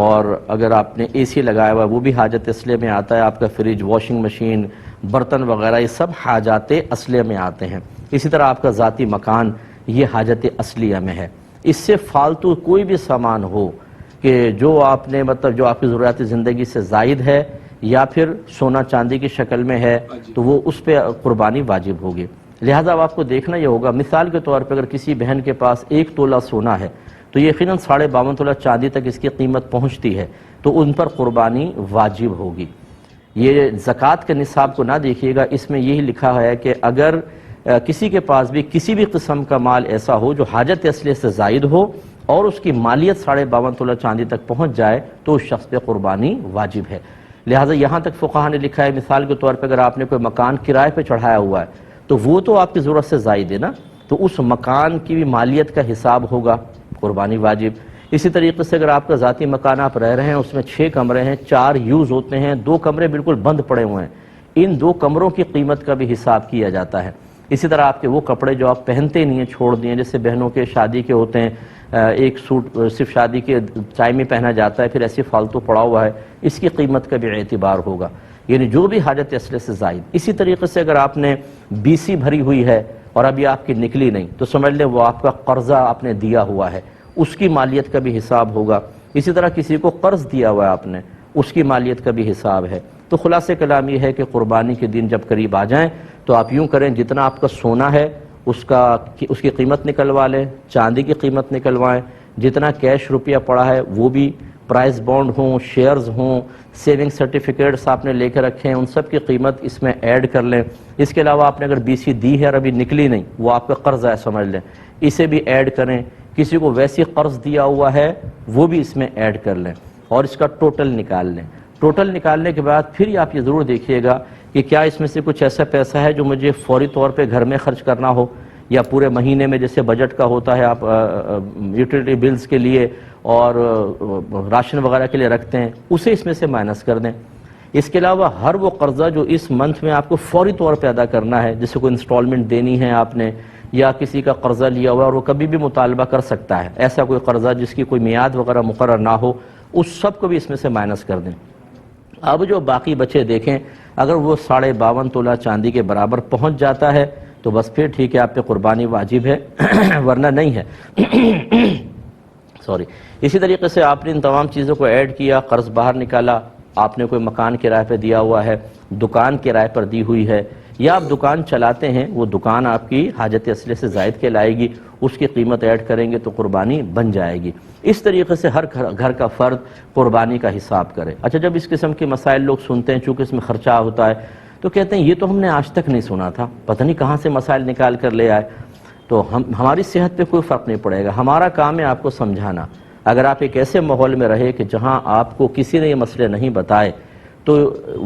اور اگر آپ نے اے سی لگایا ہوا ہے وہ بھی حاجت اصلیہ میں آتا ہے. آپ کا فریج، واشنگ مشین، برتن وغیرہ یہ سب حاجات اصلیہ میں آتے ہیں. اسی طرح آپ کا ذاتی مکان یہ حاجت اصلیہ میں ہے. اس سے فالتو کوئی بھی سامان ہو کہ جو آپ نے مطلب جو آپ کی ضروریات زندگی سے زائد ہے یا پھر سونا چاندی کی شکل میں ہے تو وہ اس پہ قربانی واجب ہوگی. لہٰذا اب آپ کو دیکھنا یہ ہوگا، مثال کے طور پہ اگر کسی بہن کے پاس 1 تولہ سونا ہے تو یقیناً 52.5 تولہ چاندی تک اس کی قیمت پہنچتی ہے تو ان پر قربانی واجب ہوگی. یہ زکوٰۃ کے نصاب کو نہ دیکھیے گا، اس میں یہی لکھا ہے کہ اگر کسی کے پاس بھی کسی بھی قسم کا مال ایسا ہو جو حاجت اصلیہ سے زائد ہو اور اس کی مالیت 52.5 تولہ چاندی تک پہنچ جائے تو اس شخص پہ قربانی واجب ہے. لہٰذا یہاں تک فقہا نے لکھا ہے، مثال کے طور پہ اگر آپ نے کوئی مکان کرائے پہ چڑھایا ہوا ہے تو وہ تو آپ کی ضرورت سے زائد ہے نا، تو اس مکان کی بھی مالیت کا حساب ہوگا، قربانی واجب. اسی طریقے سے اگر آپ کا ذاتی مکان آپ رہ رہے ہیں، اس میں 6 کمرے ہیں، 4 یوز ہوتے ہیں، 2 کمرے بالکل بند پڑے ہوئے ہیں، ان 2 کمروں کی قیمت کا بھی حساب کیا جاتا ہے. اسی طرح آپ کے وہ کپڑے جو آپ پہنتے نہیں ہیں، چھوڑ دیے، جیسے بہنوں کے شادی کے ہوتے ہیں، ایک سوٹ صرف شادی کے ٹائم میں پہنا جاتا ہے پھر ایسے فالتو پڑا ہوا ہے، اس کی قیمت کا بھی اعتبار ہوگا، یعنی جو بھی حاجت اصلیہ سے زائد. اسی طریقے سے اگر آپ نے BC بھری ہوئی ہے اور ابھی آپ کی نکلی نہیں تو سمجھ لیں وہ آپ کا قرضہ آپ نے دیا ہوا ہے، اس کی مالیت کا بھی حساب ہوگا. اسی طرح کسی کو قرض دیا ہوا ہے آپ نے، اس کی مالیت کا بھی حساب ہے. تو خلاصہ کلام یہ ہے کہ قربانی کے دن جب قریب آ جائیں تو آپ یوں کریں، جتنا آپ کا سونا ہے اس کی قیمت نکلوا لیں، چاندی کی قیمت نکلوائیں، جتنا کیش روپیہ پڑا ہے وہ بھی، پرائز بانڈ ہوں، شیئرز ہوں، سیونگ سرٹیفکیٹس آپ نے لے کے رکھے ہیں، ان سب کی قیمت اس میں ایڈ کر لیں. اس کے علاوہ آپ نے اگر BC دی ہے اور ابھی نکلی نہیں، وہ آپ کا قرض ہے سمجھ لیں، اسے بھی ایڈ کریں. کسی کو ویسی قرض دیا ہوا ہے وہ بھی اس میں ایڈ کر لیں اور اس کا ٹوٹل نکال لیں. ٹوٹل نکالنے کے بعد پھر آپ یہ ضرور دیکھیے گا کہ کیا اس میں سے کچھ ایسا پیسہ ہے جو مجھے فوری طور پہ گھر میں خرچ کرنا ہو، یا پورے مہینے میں جیسے بجٹ کا ہوتا ہے آپ یوٹیلیٹی بلز کے لیے اور راشن وغیرہ کے لیے رکھتے ہیں، اسے اس میں سے مائنس کر دیں. اس کے علاوہ ہر وہ قرضہ جو اس منتھ میں آپ کو فوری طور پہ ادا کرنا ہے، جیسے کوئی انسٹالمنٹ دینی ہے آپ نے، یا کسی کا قرضہ لیا ہوا اور وہ کبھی بھی مطالبہ کر سکتا ہے، ایسا کوئی قرضہ جس کی کوئی میعاد وغیرہ مقرر نہ ہو، اس سب کو بھی اس میں سے مائنس کر دیں. اب جو باقی بچے دیکھیں، اگر وہ 52.5 تولہ چاندی کے برابر پہنچ جاتا ہے تو بس پھر ٹھیک ہے، آپ پہ قربانی واجب ہے ورنہ نہیں ہے. سوری. اسی طریقے سے آپ نے ان تمام چیزوں کو ایڈ کیا، قرض باہر نکالا، آپ نے کوئی مکان کرائے پہ دیا ہوا ہے، دکان کرائے پر دی ہوئی ہے، یا آپ دکان چلاتے ہیں، وہ دکان آپ کی حاجت اصلیہ سے زائد کے لائے گی، اس کی قیمت ایڈ کریں گے تو قربانی بن جائے گی. اس طریقے سے ہر گھر کا فرد قربانی کا حساب کرے. اچھا، جب اس قسم کے مسائل لوگ سنتے ہیں، چونکہ اس میں خرچہ ہوتا ہے، تو کہتے ہیں یہ تو ہم نے آج تک نہیں سنا تھا، پتہ نہیں کہاں سے مسائل نکال کر لے آئے. تو ہماری صحت پہ کوئی فرق نہیں پڑے گا، ہمارا کام ہے آپ کو سمجھانا. اگر آپ ایک ایسے ماحول میں رہے کہ جہاں آپ کو کسی نے یہ مسئلے نہیں بتائے تو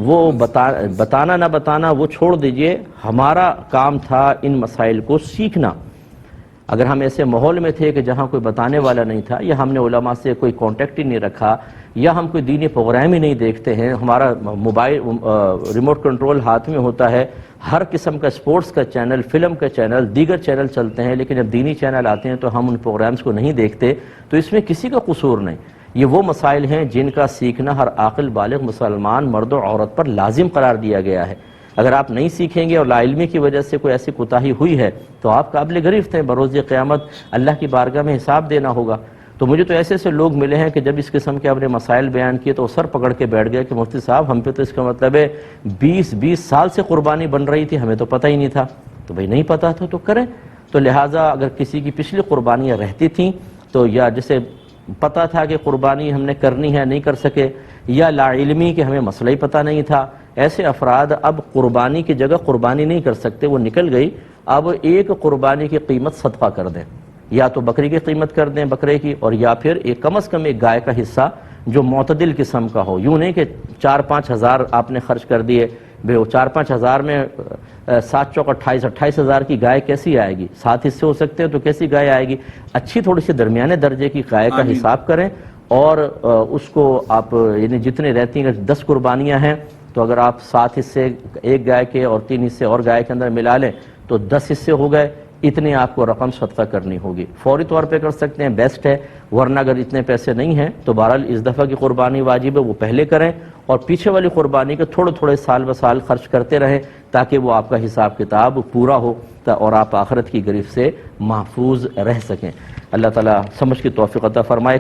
وہ بتانا نہ بتانا وہ چھوڑ دیجئے، ہمارا کام تھا ان مسائل کو سیکھنا. اگر ہم ایسے ماحول میں تھے کہ جہاں کوئی بتانے والا نہیں تھا، یا ہم نے علماء سے کوئی کانٹیکٹ ہی نہیں رکھا، یا ہم کوئی دینی پروگرام ہی نہیں دیکھتے ہیں، ہمارا موبائل ریموٹ کنٹرول ہاتھ میں ہوتا ہے، ہر قسم کا سپورٹس کا چینل، فلم کا چینل، دیگر چینل چلتے ہیں، لیکن جب دینی چینل آتے ہیں تو ہم ان پروگرامز کو نہیں دیکھتے، تو اس میں کسی کا قصور نہیں. یہ وہ مسائل ہیں جن کا سیکھنا ہر عاقل بالغ مسلمان مرد و عورت پر لازم قرار دیا گیا ہے. اگر آپ نہیں سیکھیں گے اور لا علمی کی وجہ سے کوئی ایسی کوتاہی ہوئی ہے تو آپ قابل گرفت ہیں، بروز قیامت اللہ کی بارگاہ میں حساب دینا ہوگا. تو مجھے تو ایسے ایسے لوگ ملے ہیں کہ جب اس قسم کے اپنے مسائل بیان کیے تو وہ سر پکڑ کے بیٹھ گئے کہ مفتی صاحب ہم پہ تو اس کا مطلب ہے 20 سال سے قربانی بن رہی تھی، ہمیں تو پتہ ہی نہیں تھا. تو بھئی نہیں پتہ تھا تو کریں. تو لہٰذا اگر کسی کی پچھلی قربانیاں رہتی تھیں تو یا جسے پتہ تھا کہ قربانی ہم نے کرنی ہے نہیں کر سکے، یا لا علمی کہ ہمیں مسئلہ ہی پتہ نہیں تھا، ایسے افراد اب قربانی کی جگہ قربانی نہیں کر سکتے، وہ نکل گئی. اب ایک قربانی کی قیمت صدقہ کر دیں، یا تو بکری کی قیمت کر دیں بکرے کی، اور یا پھر ایک کم از کم ایک گائے کا حصہ جو معتدل قسم کا ہو. یوں نہیں کہ 4-5 ہزار آپ نے خرچ کر دیے، 4-5 ہزار میں 7 چوک 28 ہزار کی گائے کیسی آئے گی؟ 7 حصے ہو سکتے ہیں تو کیسی گائے آئے گی؟ اچھی تھوڑی سی درمیانے درجے کی گائے کا حساب کریں، اور اس کو آپ یعنی جتنے رہتی ہیں، 10 قربانیاں ہیں تو اگر آپ 7 حصے ایک گائے کے اور 3 حصے اور گائے کے اندر ملا لیں تو 10 حصے ہو گئے. اتنی آپ کو رقم صدقہ کرنی ہوگی. فوری طور پہ کر سکتے ہیں، بیسٹ ہے، ورنہ اگر اتنے پیسے نہیں ہیں تو بہرحال اس دفعہ کی قربانی واجب ہے وہ پہلے کریں، اور پیچھے والی قربانی کے تھوڑے تھوڑے سال بہ سال خرچ کرتے رہیں تاکہ وہ آپ کا حساب کتاب پورا ہو اور آپ آخرت کی گرفت سے محفوظ رہ سکیں. اللہ تعالیٰ سمجھ کی توفیق عطا فرمائے.